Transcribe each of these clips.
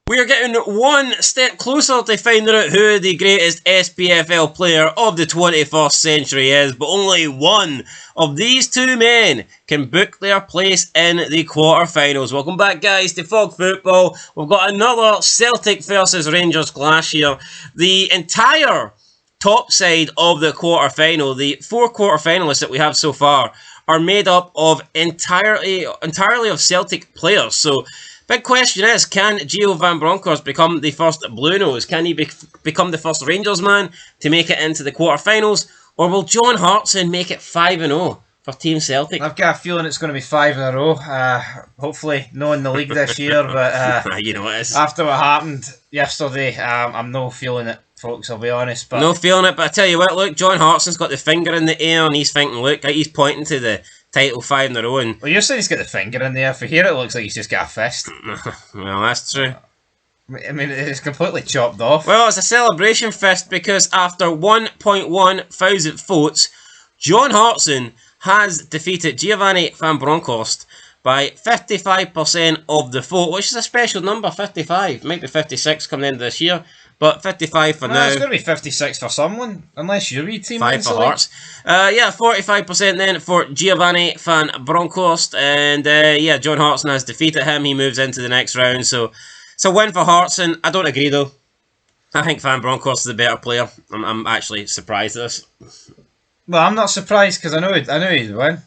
We are getting one step closer to finding out who the greatest SPFL player of the 21st century is, but only one of these two men can book their place in the quarterfinals. Welcome back, guys, to Fog Football. We've got another Celtic versus Rangers clash here. The entire top side of the quarterfinal, the 4 quarterfinalists that we have so far, are made up of entirely of Celtic players. So, big question is, can Gio van Bronckhorst become the first Blue Nose? Can he become the first Rangers man to make it into the quarterfinals? Or will John Hartson make it 5-0 for Team Celtic? I've got a feeling it's going to be 5 in a row. Hopefully not in the league this year, but you know it is. After what happened yesterday, I'm no feeling it, folks, I'll be honest. But no feeling it, but I tell you what, look, John Hartson's got the finger in the air and he's thinking, look, he's pointing to the title 5 in a row. And well, you're saying he's got the finger in the air. For here, it looks like he's just got a fist. Well, that's true. I mean, it's completely chopped off. Well, it's a celebration fist because after 1.1 thousand votes, John Hartson has defeated Giovanni van Bronckhorst by 55% of the vote, which is a special number, 55. Might be 56 coming into this year, but 55 for now. It's going to be 56 for someone, unless your wee team 5 for Hearts. Yeah, 45% then for Giovanni van Bronckhorst, and yeah, John Hartson has defeated him. He moves into the next round, so it's a win for Hartson. I don't agree though. I think Van Bronckhorst is the better player. I'm actually surprised at this. Well, I'm not surprised because I know he'd win.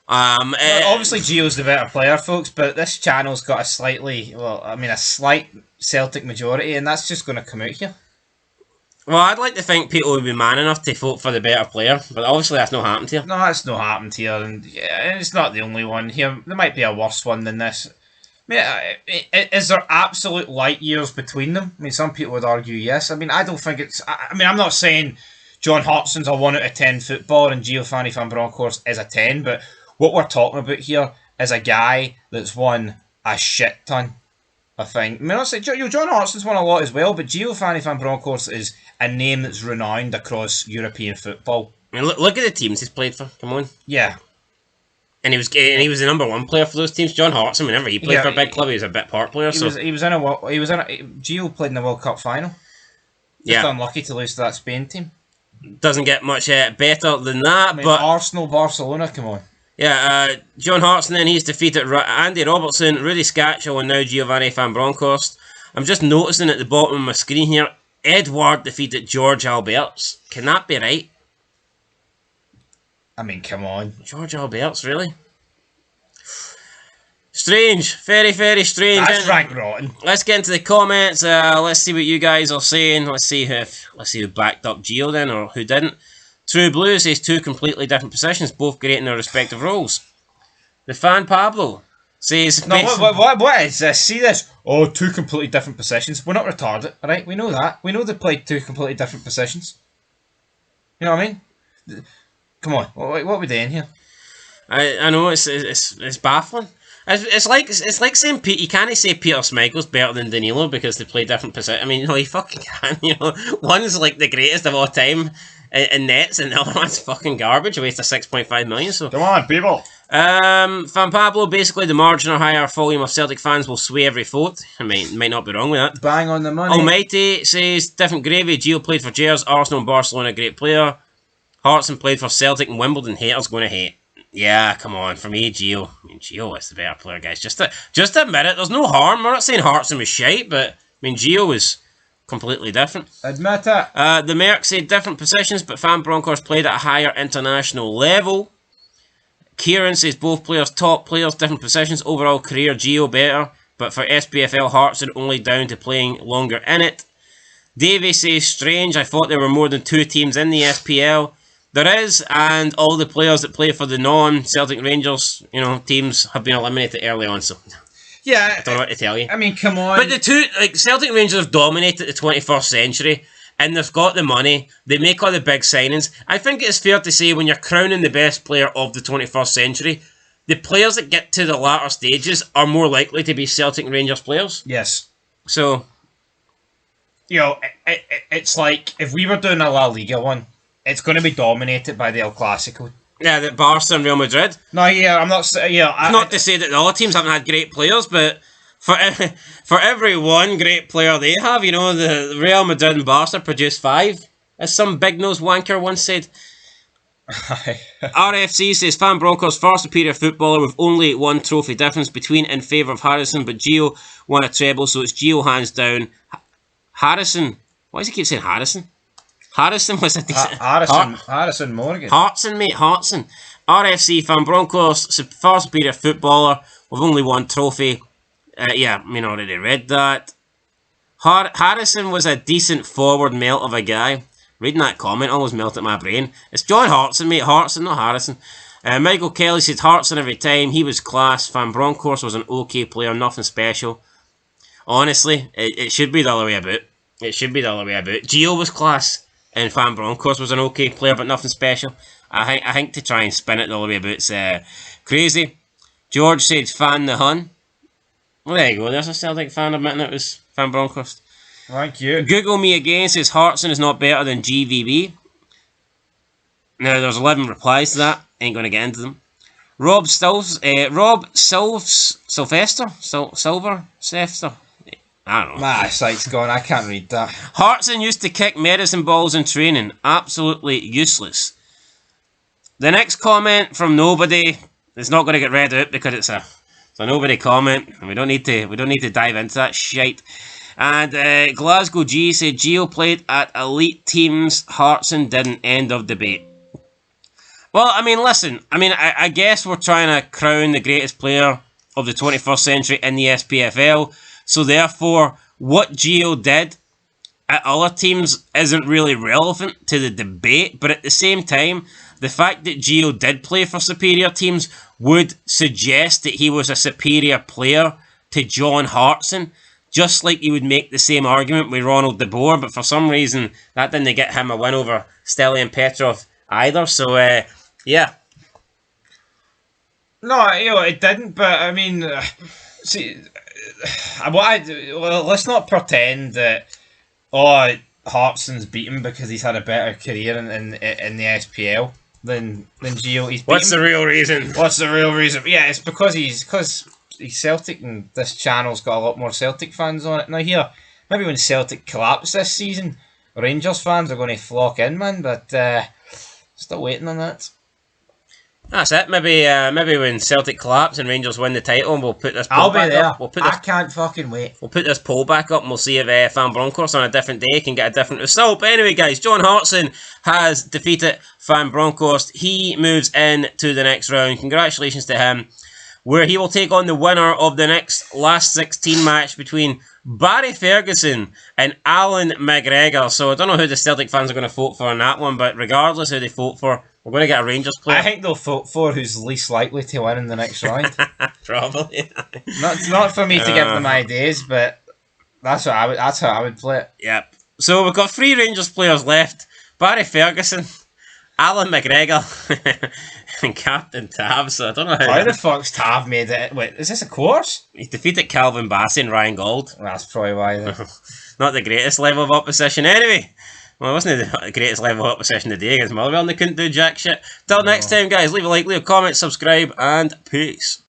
Well, obviously Gio's the better player, folks, but this channel's got a slight Celtic majority, and that's just going to come out here. Well, I'd like to think people would be man enough to vote for the better player, but obviously that's not happened here. No, that's not happened here, and yeah, it's not the only one here. There might be a worse one than this. I mean, is there absolute light years between them? I mean, some people would argue yes. I mean, I don't think it's... I mean, I'm not saying John Hartson's a 1 out of 10 footballer and Giovanni van Bronckhorst is a 10, but what we're talking about here is a guy that's won a shit ton of things. I mean, honestly, John Hartson's won a lot as well, but Giovanni van Bronckhorst is a name that's renowned across European football. I mean, look at the teams he's played for. Come on. Yeah. And he was the number 1 player for those teams. John Hartson, whenever he played for a big club, he was a bit part player. Gio played in the World Cup final. Just unlucky to lose to that Spain team. Doesn't get much better than that. I mean, but Arsenal, Barcelona, come on. Yeah, John Hartson then, he's defeated Andy Robertson, Rudy Scatchell, and now Giovanni van Bronckhorst. I'm just noticing at the bottom of my screen here, Edward defeated George Alberts. Can that be right? I mean, come on. George Alberts, really? Strange. Very, very strange. That's rank rotten. Let's get into the comments. Let's see what you guys are saying. Let's see who backed up Gio then, or who didn't. True Blue says 2 completely different positions, both great in their respective roles. The fan Pablo says... No, what is this? See this? Oh, 2 completely different positions. We're not retarded, alright? We know that. We know they played 2 completely different positions. You know what I mean? Come on, what are we doing here? I know, it's baffling. It's like saying you can't say Peter Schmeichel's better than Danilo because they play different positions. I mean, you fucking can. One's like the greatest of all time in nets, and the other one's fucking garbage. A waste of 6.5 million. So come on, people. Fan Pablo, basically the margin or higher volume of Celtic fans will sway every vote. I mean, might not be wrong with that. Bang on the money. Almighty says different gravy. Gio played for Gers, Arsenal, and Barcelona. Great player. Hartson played for Celtic and Wimbledon. Haters going to hate. Yeah, come on. For me, Gio. I mean, Gio is the better player, guys. Just admit it. There's no harm. We're not saying Hartson was shite, but I mean, Gio was completely different. Admit it. The Merc said different positions, but Van Bronckhorst played at a higher international level. Kieran says both players top players, different positions. Overall career, Gio better, but for SPFL, Hartson only down to playing longer in it. Davey says strange. I thought there were more than 2 teams in the SPL. There is, and all the players that play for the non-Celtic Rangers, teams have been eliminated early on, so... Yeah. I don't know what to tell you. I mean, come on. But the two, Celtic Rangers have dominated the 21st century, and they've got the money, they make all the big signings. I think it's fair to say when you're crowning the best player of the 21st century, the players that get to the latter stages are more likely to be Celtic Rangers players. Yes. So... it's like, if we were doing a La Liga one, it's going to be dominated by the El Clasico. Yeah, the Barca and Real Madrid. No, yeah, I'm not... Yeah, not to say that the other teams haven't had great players, but For every one great player they have, you know, the Real Madrid and Barca produce 5, as some big-nosed wanker once said. RFC says, Fan Bronckhorst far superior footballer with only 1 trophy difference between in favour of Harrison, but Gio won a treble, so it's Gio hands down. Harrison, why does he keep saying Harrison? Harrison was a decent... Harrison Morgan. Hartson, mate, Hartson. RFC Fan Bronckhorst, far superior footballer with only 1 trophy. Yeah, I mean, I already read that. Harrison was a decent forward melt of a guy. Reading that comment almost melted my brain. It's John Hartson, mate. Hartson, not Harrison. Michael Kelly said Hartson every time. He was class. Van Bronckhorst was an okay player, nothing special. Honestly, it should be the other way about. It should be the other way about. Gio was class, and Van Bronckhorst was an okay player, but nothing special. I think to try and spin it the other way about, it's crazy. George said Fan the Hun. Well, there you go. There's a Celtic fan admitting it was Van Bronckhorst. Thank you. Google me again says Hartson is not better than GVB. Now there's 11 replies to that. Ain't going to get into them. Rob Sylvester. I don't know. My sight's gone. I can't read that. Hartson used to kick medicine balls in training. Absolutely useless. The next comment from nobody is not going to get read out because it's a nobody comment, and we don't need to dive into that shite. And Glasgow G said Gio played at elite teams. Hartson didn't. End of debate. Well, I mean, listen. I mean, I guess we're trying to crown the greatest player of the 21st century in the SPFL. So therefore, what Gio did at other teams isn't really relevant to the debate. But at the same time, the fact that Gio did play for superior teams would suggest that he was a superior player to John Hartson. Just like you would make the same argument with Ronald De Boer, but for some reason that didn't get him a win over Stelian Petrov either. So, yeah. No, it didn't. But I mean, see, let's not pretend that Hartson's beaten because he's had a better career in the SPL than Gio. What's the real reason? What's the real reason? Yeah, it's because he's Celtic, and this channel's got a lot more Celtic fans on it. Now here, maybe when Celtic collapse this season, Rangers fans are going to flock in, man, but still waiting on that. That's it. Maybe when Celtic collapse and Rangers win the title, and we'll put this poll I'll be back there. up. I can't fucking wait. We'll put this poll back up and we'll see if Fan Bronckhorst on a different day can get a different result. But anyway, guys, John Hartson has defeated Fan Bronckhorst. He moves in to the next round. Congratulations to him, where he will take on the winner of the next last 16 match between Barry Ferguson and Alan McGregor. So I don't know who the Celtic fans are going to vote for on that one, but regardless who they vote for, we're going to get a Rangers player. I think they'll vote for who's least likely to win in the next round. Probably. Not for me to give them ideas, but that's how I would play it. Yep. So we've got 3 Rangers players left: Barry Ferguson, Alan McGregor, and Captain Tav. So I don't know how the fuck's Tav made it. Wait, is this a course? He's defeated Calvin Bassey and Ryan Gold. That's probably why. Not the greatest level of opposition. Anyway, well, it wasn't the greatest level of opposition today against Motherwell, and they couldn't do jack shit. Till next time, guys, leave a like, leave a comment, subscribe, and peace.